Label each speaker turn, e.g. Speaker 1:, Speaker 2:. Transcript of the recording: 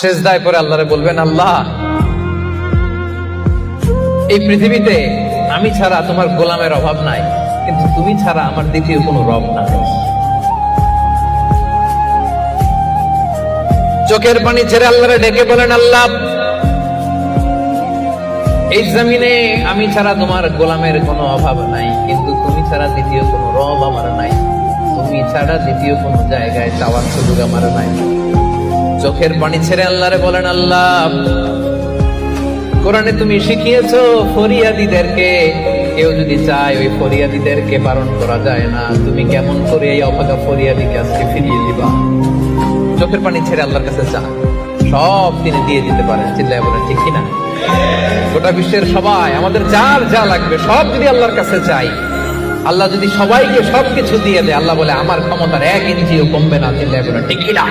Speaker 1: সিজদায় পড়ে আল্লাহরে বলবেন, আল্লাহ এই পৃথিবীতে আমি ছাড়া তোমার গোলামের অভাব নাই, কিন্তু তুমি ছাড়া আমার দ্বিতীয় কোনো রব নাই। চোখের পানি ছেড়ে আল্লাহরে ডেকে বলেন, আল্লাহ এই জমিনে আমি ছাড়া তোমার গোলামের কোনো অভাব নাই, কিন্তু তুমি ছাড়া দ্বিতীয় কোনো রব আমার নাই, তুমি ছাড়া দ্বিতীয় কোনো জায়গায় চাওয়ার সুযোগ আমার নাই। চোখের পানি ছেড়ে আল্লাহরে বলেন, আল্লাহ কোরআনে তুমি শিখিয়েছো ফরিয়াদীদেরকে কেউ যদি চায় ওই ফরিয়াদীদেরকে বারণ করা যায় না, তুমি কেমন করে এই অভাগা ফরিয়াদীকে আজকে ফিরিয়ে দিবা। চোখের পানি ছেড়ে আল্লাহর কাছে চান, সব তিনি দিয়ে দিতে পারেন। চিল্লায় বলেন ঠিক কিনা? গোটা বিশ্বের সবাই আমাদের যার যা লাগবে সব যদি আল্লাহর কাছে চাই, আল্লাহ যদি সবাইকে সবকিছু দিয়ে দেয়, আল্লাহ বলে আমার ক্ষমতার 1 ইঞ্চিও কমবে না। চিল্লায় বলেন ঠিক কিনা?